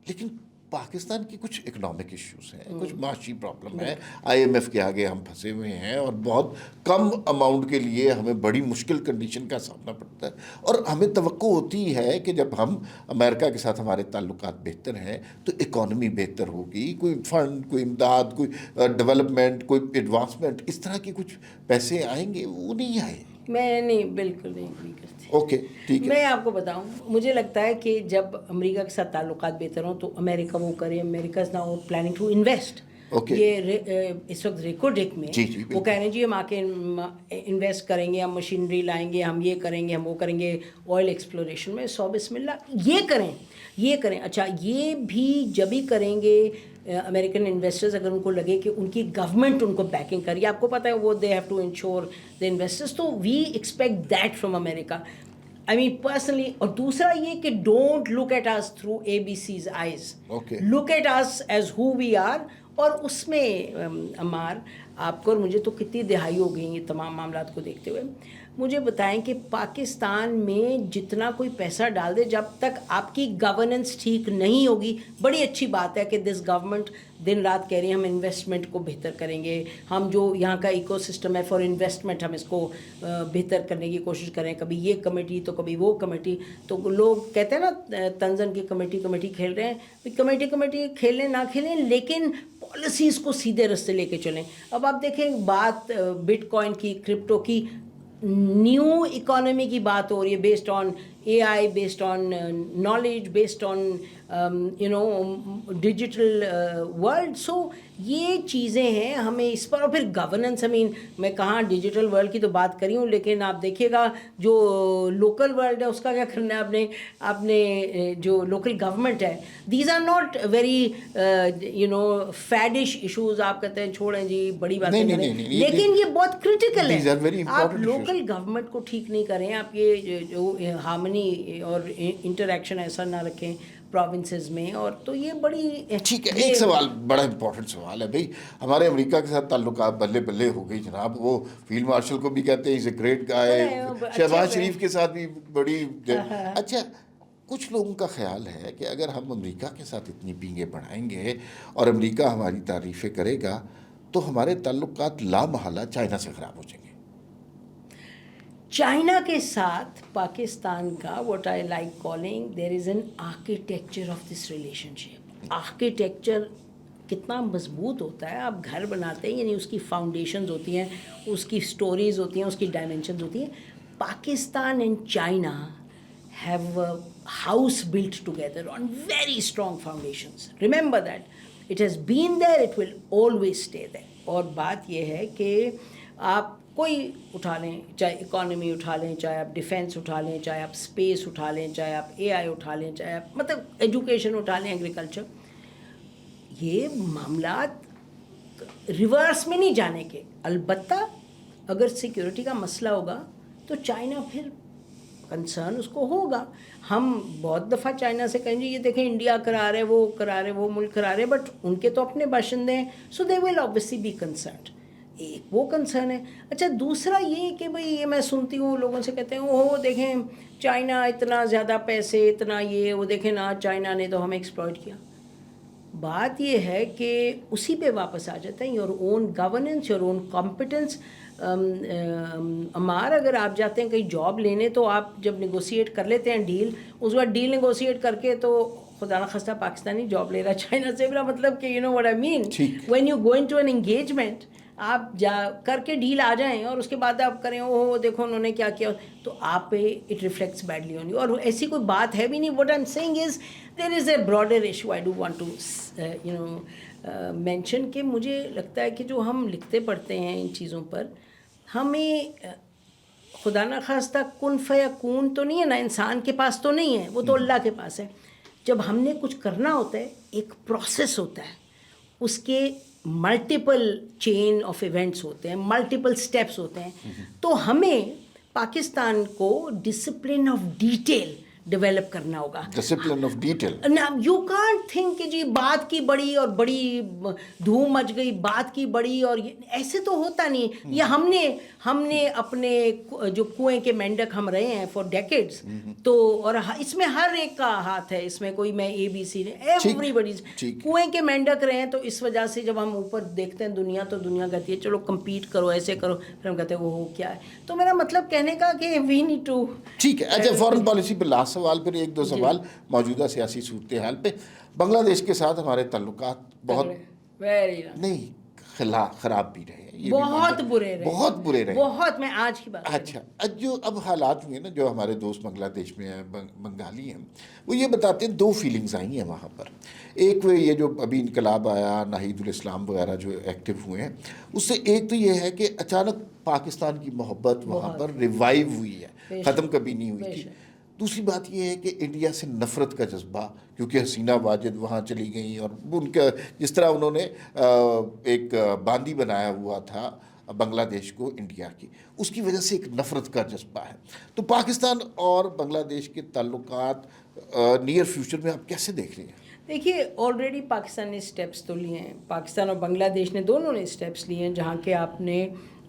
لیکن پاکستان کی کچھ اکنامک ایشوز ہیں, کچھ معاشی پرابلم ہے, IMF کے آگے ہم پھنسے ہوئے ہیں اور بہت کم اماؤنٹ کے لیے ہمیں بڑی مشکل کنڈیشن کا سامنا پڑتا ہے. اور ہمیں توقع ہوتی ہے کہ جب ہم امریکہ کے ساتھ ہمارے تعلقات بہتر ہیں تو اکانومی بہتر ہوگی, کوئی فنڈ, کوئی امداد, کوئی ڈیولپمنٹ, کوئی ایڈوانسمنٹ, اس طرح کے کچھ پیسے آئیں گے. وہ نہیں آئے. میں نہیں, بالکل نہیں کرتی. اوکے ٹھیک ہے. میں آپ کو بتاؤں, مجھے لگتا ہے کہ جب امریکہ کے ساتھ تعلقات بہتر ہوں تو امریکہ وہ کرے. امریکہ is now planning to invest. یہ اس وقت ریکوڈک میں وہ کہہ رہے ہیں جی ہم آ کے انویسٹ کریں گے, ہم مشینری لائیں گے, ہم یہ کریں گے, ہم وہ کریں گے, آئل ایکسپلوریشن میں 100 بسم اللہ یہ کریں. اچھا یہ بھی جب ہی کریں گے امریکن انویسٹرز اگر ان کو لگے کہ ان کی گورنمنٹ ان کو بیکنگ کری. آپ کو پتہ ہے وہ they have to ensure the investors. تو وی ایکسپیکٹ دیٹ فرام امریکہ, آئی مین پرسنلی. اور دوسرا یہ کہ don't look at us through ABC's eyes, look at us as who we are. اور اس میں عمار آپ کو اور مجھے تو کتنی دہائی ہو گئی یہ تمام معاملات کو دیکھتے ہوئے. مجھے بتائیں کہ پاکستان میں جتنا کوئی پیسہ ڈال دے، جب تک آپ کی گورننس ٹھیک نہیں ہوگی، بڑی اچھی بات ہے کہ دس گورنمنٹ دن رات کہہ رہی ہے ہم انویسٹمنٹ کو بہتر کریں گے، ہم جو یہاں کا ایکو سسٹم ہے فار انویسٹمنٹ ہم اس کو بہتر کرنے کی کوشش کریں، کبھی یہ کمیٹی تو کبھی وہ کمیٹی، تو لوگ کہتے ہیں نا تنزن کی کمیٹی کھیل رہے ہیں، کمیٹی کھیلیں نہ کھیلیں لیکن پالیسیز کو سیدھے رستے لے کے چلیں. اب آپ دیکھیں بات بٹ کوائن کی، کرپٹو کی، نیو اکانومی کی بات ہو رہی ہے based on A I, based on knowledge, based on digital world. So یہ چیزیں ہیں ہمیں اس پر، اور پھر گورننس، میں کہاں ڈیجیٹل ورلڈ کی تو بات کری ہوں، لیکن آپ دیکھیے گا جو لوکل ورلڈ ہے اس کا کیا کرنا ہے، اپنے جو لوکل گورنمنٹ ہے، these are not very faddish issues. آپ کہتے ہیں چھوڑیں جی بڑی باتیں کریں، لیکن یہ بہت کرٹیکل ہے. آپ لوکل گورنمنٹ کو ٹھیک نہیں کریں، آپ یہ جو ہارمنی اور انٹریکشن ایسا نہ رکھیں پروونسز میں، اور تو یہ بڑی ٹھیک ہے. ایک سوال بڑا امپورٹنٹ سوال ہے بھائی، ہمارے امریکہ کے ساتھ تعلقات بلے بلے ہو گئی جناب. وہ فیلڈ مارشل کو بھی کہتے ہیں از اے گریٹ گائے، شہباز شریف کے ساتھ بھی بڑی اچھا. کچھ لوگوں کا خیال ہے کہ اگر ہم امریکہ کے ساتھ اتنی پینگیں بڑھائیں گے اور امریکہ ہماری تعریفیں کرے گا تو ہمارے تعلقات لامحالہ چائنا سے خراب ہو جائیں گے. چائنا کے ساتھ پاکستان کا what I like calling there is an architecture of this relation ship. Architecture کتنا مضبوط ہوتا ہے، آپ گھر بناتے ہیں یعنی اس کی فاؤنڈیشنز ہوتی ہیں، اس کی سٹوریز ہوتی ہیں، اس کی ڈائمینشنز ہوتی ہیں. Pakistan and China have a house built together on very strong foundations. Remember that. It has been there, it will always stay there. اور بات یہ ہے کہ آپ کوئی اٹھا لیں، چاہے اکانومی اٹھا لیں، چاہے آپ ڈیفینس اٹھا لیں، چاہے آپ اسپیس اٹھا لیں، چاہے آپ اے آئی اٹھا لیں، چاہے آپ مطلب ایجوکیشن اٹھا لیں، ایگریکلچر، یہ معاملات ریورس میں نہیں جانے کے. البتہ اگر سیکیورٹی کا مسئلہ ہوگا تو چائنا پھر کنسرن اس کو ہوگا. ہم بہت دفعہ چائنا سے کہیں گے یہ دیکھیں انڈیا کرا رہے، وہ کرا رہے، وہ ملک کرا رہے، بٹ ان کے تو اپنے باشندے ہیں، سو دے ول آبویسلی بی کنسرنڈ. ایک وہ کنسرن ہے. اچھا دوسرا یہ کہ بھئی یہ میں سنتی ہوں لوگوں سے کہتے ہیں اوہ دیکھیں چائنا اتنا زیادہ پیسے، اتنا یہ، وہ دیکھیں نا چائنا نے تو ہمیں ایکسپلائٹ کیا. بات یہ ہے کہ اسی پہ واپس آ جاتا ہے، your own governance, your own competence. ہمارا اگر آپ جاتے ہیں کہیں جاب لینے تو آپ جب نیگوسیٹ کر لیتے ہیں ڈیل، اس کے بعد ڈیل نیگوسیٹ کر کے تو خدا نخواستہ پاکستانی جاب لے رہا چائنا سے، میرا مطلب کہ you know what I mean, when you go into an engagement آپ جا کر کے ڈیل آ جائیں اور اس کے بعد آپ کریں اوہ دیکھو انہوں نے کیا کیا، تو آپ پہ it reflects badly on you. اور ایسی کوئی بات ہے بھی نہیں. What I am seeing is there is a broader issue I do want to mention, کہ مجھے لگتا ہے کہ جو ہم لکھتے پڑھتے ہیں ان چیزوں پر، ہمیں خدا نخواستہ کن فیکون تو نہیں ہے نا، انسان کے پاس تو نہیں ہے، وہ تو اللہ کے پاس ہے. جب ہم نے کچھ کرنا ہوتا ہے ایک پروسیس ہوتا ہے، اس کے ملٹیپل چین آف ایونٹس ہوتے ہیں، ملٹیپل سٹیپس ہوتے ہیں. تو ہمیں پاکستان کو ڈسپلن آف ڈیٹیل ڈیولپ کرنا ہوگا. Discipline of detail. You can't think کہ جی بات کی بڑی اور بڑی دھوم مچ گئی، بات کی بڑی، اور ایسے تو ہوتا نہیں. یہ ہم نے اپنے جو کنویں کے مینڈک ہم رہے ہیں فار ڈیکیڈز، تو اور اس میں ہر ایک کا ہاتھ ہے، اس میں کوئی میں اے بی سی نہیں، ایوری بڈی کنویں کے مینڈک رہے ہیں. تو اس وجہ سے جب ہم اوپر دیکھتے ہیں دنیا، تو دنیا کہتی ہے چلو کمپیٹ کرو، ایسے کرو، پھر ہم کہتے ہیں وہ کیا ہے. تو میرا مطلب کہنے کا کہ وی نیڈ ٹو. ٹھیک ہے. اچھا فارن پالیسی پہ لاسٹ سوال، پھر ایک دو سوال موجودہ سیاسی صورتحال پہ. بنگلہ دیش کے ساتھ ہمارے تعلقات بہت نہیں خراب بھی رہے ہیں، بہت برے رہے بہت. میں آج کی بات، اچھا جو اب حالات ہوئے نا، جو ہمارے دوست بنگلہ دیش میں ہیں، بنگالی ہیں، وہ یہ بتاتے ہیں دو فیلنگز آئی ہیں وہاں پر. ایک وہ یہ جو ابھی انقلاب آیا، ناہید الاسلام وغیرہ جو ایکٹیو ہوئے ہیں، اس سے ایک تو یہ ہے کہ اچانک پاکستان کی محبت وہاں پر ریوائیو ہوئی ہے، ختم کبھی نہیں ہوئی تھی. دوسری بات یہ ہے کہ انڈیا سے نفرت کا جذبہ، کیونکہ حسینہ واجد وہاں چلی گئیں، اور ان کا جس طرح انہوں نے ایک باندی بنایا ہوا تھا بنگلہ دیش کو انڈیا کی، اس کی وجہ سے ایک نفرت کا جذبہ ہے. تو پاکستان اور بنگلہ دیش کے تعلقات نیئر فیوچر میں آپ کیسے دیکھ رہے ہیں؟ دیکھیے آلریڈی پاکستان نے اسٹیپس تو لیے ہیں، پاکستان اور بنگلہ دیش نے دونوں نے اسٹیپس لیے ہیں، جہاں کہ آپ نے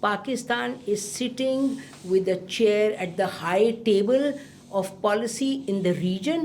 Pakistan is sitting with a chair at the high table of policy in the region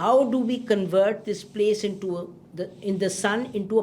how do we convert this place in the sun into a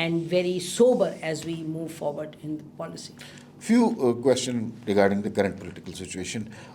and very sober as we move forward in the policy. Few questions regarding the current political situation,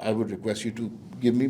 I would request you to give me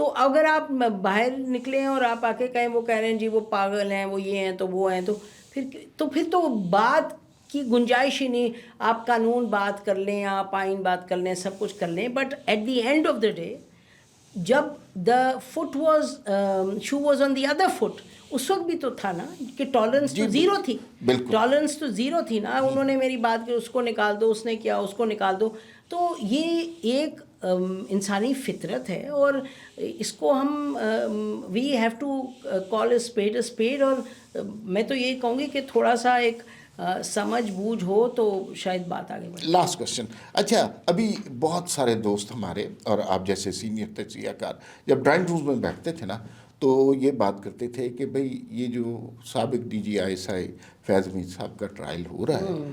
تو اگر آپ باہر نکلیں اور آپ آ کے کہیں وہ کہہ رہے ہیں جی وہ پاگل ہیں، وہ یہ ہیں تو وہ ہیں، تو پھر تو بات کی گنجائش ہی نہیں. آپ قانون بات کر لیں، آپ آئین بات کر لیں، سب کچھ کر لیں، but at the end of the day جب the foot was shoe was on the other foot, اس وقت بھی تو تھا نا کہ ٹالرنس تو زیرو تھی. بالکل ٹالرنس تو زیرو تھی نا. انہوں نے میری بات کی، اس کو نکال دو، اس نے کیا اس کو نکال دو. تو یہ ایک انسانی فطرت ہے اور اس کو ہم we have to call a spade. اور میں تو یہی کہوں گی کہ تھوڑا سا ایک سمجھ بوجھ ہو تو شاید بات آگے بڑھے. Last question. اچھا ابھی بہت سارے دوست ہمارے اور آپ جیسے سینئر تجزیہ کار جب ڈرائنگ روم میں بیٹھتے تھے نا تو یہ بات کرتے تھے کہ بھئی یہ جو سابق D G I S I فیض حمید صاحب کا ٹرائل ہو رہا ہے،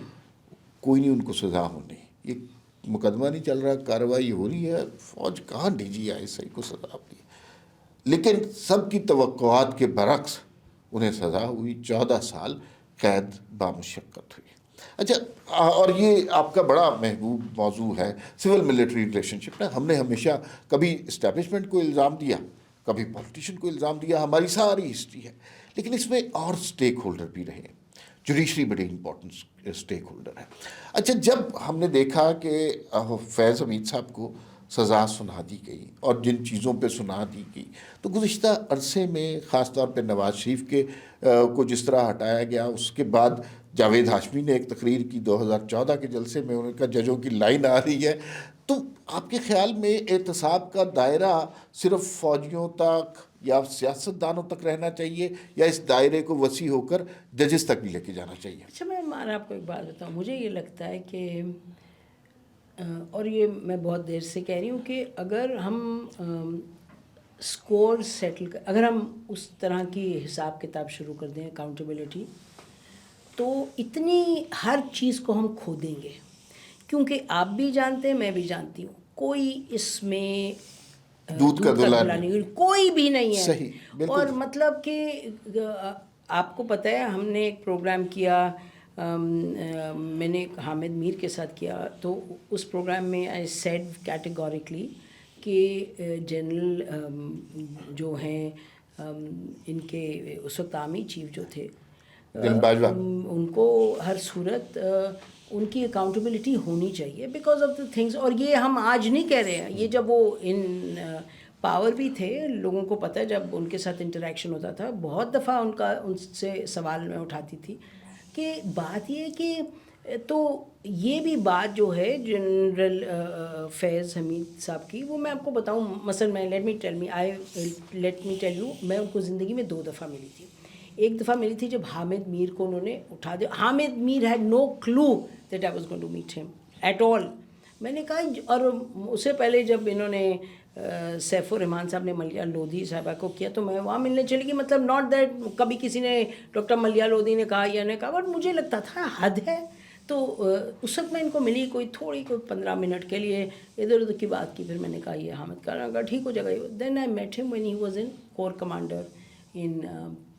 کوئی نہیں ان کو سزا ہونی، یہ مقدمہ نہیں چل رہا، کارروائی ہو رہی ہے، فوج کہاں D G I S I کو سزا ہوتی ہے. لیکن سب کی توقعات کے برعکس انہیں سزا ہوئی، 14 سال قید بامشقت ہوئی. اچھا اور یہ آپ کا بڑا محبوب موضوع ہے سول ملٹری ریلیشن شپ. ہم نے ہمیشہ کبھی اسٹیبلشمنٹ کو الزام دیا، کبھی پولیٹیشین کو الزام دیا، ہماری ساری ہسٹری ہے. لیکن اس میں اور سٹیک ہولڈر بھی رہے. جوڈیشری بڑی امپورٹنٹ سٹیک ہولڈر ہے. اچھا جب ہم نے دیکھا کہ فیض حمید صاحب کو سزا سنا دی گئی اور جن چیزوں پہ سنا دی گئی تو گزشتہ عرصے میں خاص طور پہ نواز شریف کے کو جس طرح ہٹایا گیا، اس کے بعد جاوید ہاشمی نے ایک تقریر کی 2014 کے جلسے میں، انہوں نے کہا ججوں کی لائن آ رہی ہے. تو آپ کے خیال میں احتساب کا دائرہ صرف فوجیوں تک یا سیاست دانوں تک رہنا چاہیے یا اس دائرے کو وسیع ہو کر ججز تک بھی لے کے جانا چاہیے؟ اچھا میں آپ کو ایک بات بتاؤں، مجھے یہ لگتا ہے کہ اور یہ میں بہت دیر سے کہہ رہی ہوں کہ اگر ہم اسکور سیٹل اگر ہم اس طرح کی حساب کتاب شروع کر دیں اکاؤنٹیبلٹی، تو اتنی ہر چیز کو ہم کھو دیں گے. کیونکہ آپ بھی جانتے ہیں، میں بھی جانتی ہوں، کوئی اس میں دودھ کا دھلا نہیں، کوئی بھی نہیں ہے. صحیح بالکل. اور مطلب کہ آپ کو پتہ ہے ہم نے ایک پروگرام کیا، میں نے حامد میر کے ساتھ کیا، تو اس پروگرام میں آئی سیڈ کیٹیگوریکلی کہ جنرل جو ہیں ان کے اس وقت آرمی چیف جو تھے، ان کو ہر صورت ان کی اکاؤنٹیبلٹی ہونی چاہیے بیکاز آف دا تھنگس. اور یہ ہم آج نہیں کہہ رہے ہیں، یہ جب وہ ان پاور بھی تھے، لوگوں کو پتہ ہے، جب ان کے ساتھ انٹریکشن ہوتا تھا بہت دفعہ ان سے سوال میں اٹھاتی تھی کہ بات یہ کہ تو یہ بھی بات جو ہے جنرل فیض حمید صاحب کی، وہ میں آپ کو بتاؤں مثلا میں لیٹ می ٹیل یو میں ان کو زندگی میں 2 دفعہ ملی تھی. ایک دفعہ ملی تھی جب حامد میر کو انہوں نے اٹھا دیا. Hamid Mir had no clue that I was going to meet him at all. میں نے کہا، اور اس سے پہلے جب انہوں نے سیف الرحمان صاحب نے ملیہ لودھی صاحبہ کو کیا تو میں وہاں ملنے چلی گئی. مطلب ناٹ دیٹ کبھی کسی نے ڈاکٹر ملیہ لودھی نے کہا یا نے کہا، بٹ مجھے لگتا تھا حد ہے. تو اس وقت میں ان کو ملی کوئی 15 منٹ کے لیے، ادھر ادھر کی بات کی. پھر میں نے کہا یہ حامد کا ٹھیک ہو جائے گا. دین آئی میٹ ہم when he was in corps commander in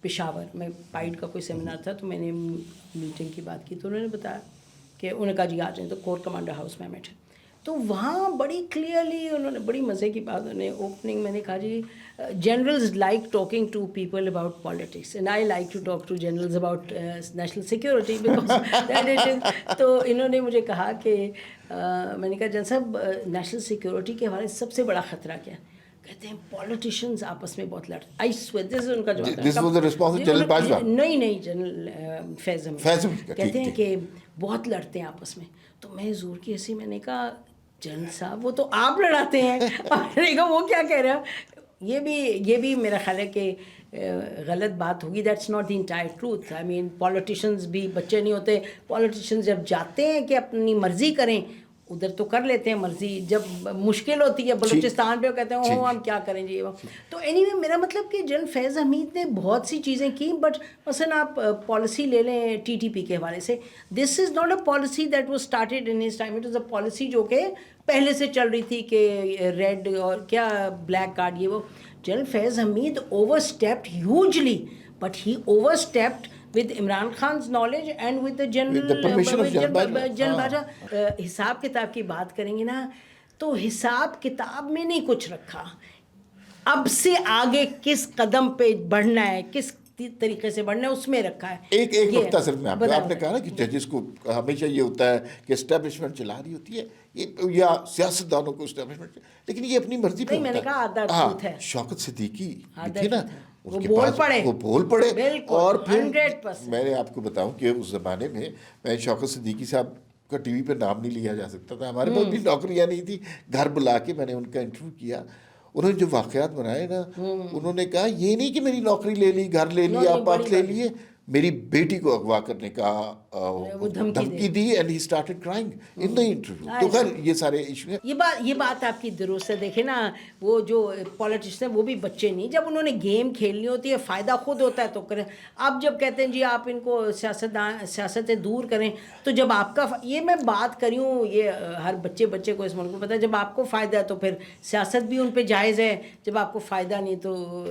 Peshawar. میں پائٹ کا کوئی سیمینار تھا تو میں نے میٹنگ کی بات کی تو انہوں نے بتایا کہ انہوں نے کہا جی آ جائیں. تو کور کمانڈر ہاؤس میں بیٹھے تو وہاں بڑی کلیئرلی انہوں نے بڑی مزے کی بات، انہوں نے اوپننگ میں نے کہا جی generals like talking to people about politics and I like to talk to generals about national security because that it is. تو انہوں نے مجھے کہا کہ میں نے کہا جن صاحب نیشنل سیکورٹی کے حوالے سے سب سے بڑا خطرہ کیا ہے؟ کہتے ہیں پالیٹیشینز آپس میں بہت لڑتے. آئی سویئر دس از ان کا جواب. نہیں جنرل فیض حمید کہتے ہیں کہ بہت لڑتے ہیں آپس میں. تو میں زور کی ہنسی، میں نے کہا جنرل صاحب وہ تو آپ لڑاتے ہیں. میں نے کہا وہ کیا کہہ رہے ہیں؟ یہ بھی میرا خیال ہے کہ غلط بات ہوگی. That's not the entire truth. I mean politicians بھی بچے نہیں ہوتے. پولیٹیشینز جب جاتے ہیں کہ اپنی مرضی کریں ادھر تو کر لیتے ہیں مرضی، جب مشکل ہوتی ہے بلوچستان پہ کہتے ہیں ہم کیا کریں جی. تو اینی وے میرا مطلب کہ جنرل فیض حمید نے بہت سی چیزیں کی، بٹ مثلا آپ پالیسی لے لیں ٹی ٹی پی کے حوالے سے، this is not a policy that was started in his time. It is a policy جو کہ پہلے سے چل رہی تھی کہ ریڈ اور کیا بلیک کارڈ یہ وہ. General Faiz Hamid overstepped hugely, but he overstepped with Imran Khan's knowledge and with the general Bajwa. حساب کتاب کی بات کریں گے نا تو حساب کتاب میں نہیں کچھ رکھا. اب سے آگے کس قدم پہ بڑھنا ہے, کس طریقے سے بڑھنا ہے, اس میں رکھا ہے. ایک نقطہ صرف میں آپ نے کہا نا کہ ججز کو ہمیشہ یہ ہوتا ہے کہ اسٹیبلشمنٹ چلا رہی ہوتی ہے یا سیاستدانوں کو اسٹیبلشمنٹ, لیکن یہ اپنی مرضی پہ میں نے کہا آدھا ہوتا ہے. ٹروتھ ہے. شوکت صدیقی تھی نا, وہ بول پڑے اور پھر میں نے آپ کو بتاؤں کہ اس زمانے میں شوکت صدیقی صاحب کا ٹی وی پہ نام نہیں لیا جا سکتا تھا, ہمارے پاس بھی نوکریاں نہیں تھی. گھر بلا کے میں نے ان کا انٹرویو کیا, انہوں نے جو واقعات بنائے نا, انہوں نے کہا یہ نہیں کہ میری نوکری لے لی, گھر لے لیا, پاک لے لیے, میری بیٹی کو اغوا کرنے کا دھمکی دی, and he started crying in the interview. تو خیر یہ سارے ایشو ہیں. یہ بات آپ کی درست ہے. دیکھیں نا, وہ جو پولیٹیشن ہیں وہ بھی بچے نہیں, جب انہوں نے گیم کھیلنی ہوتی ہے, فائدہ خود ہوتا ہے تو کریں. آپ جب کہتے ہیں جی آپ ان کو سیاستیں دور کریں, تو جب آپ کا, یہ میں بات کری ہوں, یہ ہر بچے کو اس ملک کو پتہ ہے, جب آپ کو فائدہ ہے تو پھر سیاست بھی ان پہ جائز ہے, جب آپ کو فائدہ نہیں تو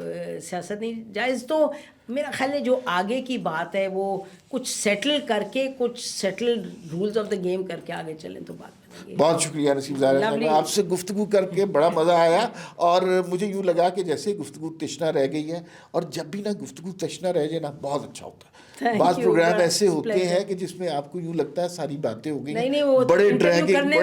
سیاست نہیں جائز. تو میرا خیال ہے جو آگے کی بات ہے وہ کچھ سیٹل کر کے, کچھ settle rules of the game کر کے آگے چلیں تو بات بنے گی. بہت شکریہ نسیم صاحب, آپ سے گفتگو کر کے بڑا مزہ آیا, اور مجھے یوں لگا کہ جیسے گفتگو تشنا رہ گئی ہے, اور جب بھی نا گفتگو تشنا رہ جائے نا بہت اچھا ہوتا ہے. بعض پروگرام ایسے ہوتے ہیں کہ جس میں آپ کو یوں لگتا ہے ساری باتیں ہو گئی ہیں, بڑے ڈریگنگ,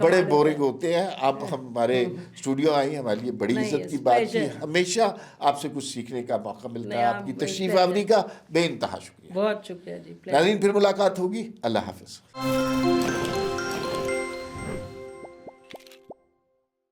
بڑے بورنگ ہوتے ہیں. آپ ہمارے اسٹوڈیو آئی, ہمارے لیے بڑی عزت کی بات کی. ہمیشہ آپ سے کچھ سیکھنے کا موقع ملتا ہے. آپ کی تشریف آوری کا بے انتہا شکریہ. بہت شکریہ جی. ناظرین پھر ملاقات ہوگی. اللہ حافظ.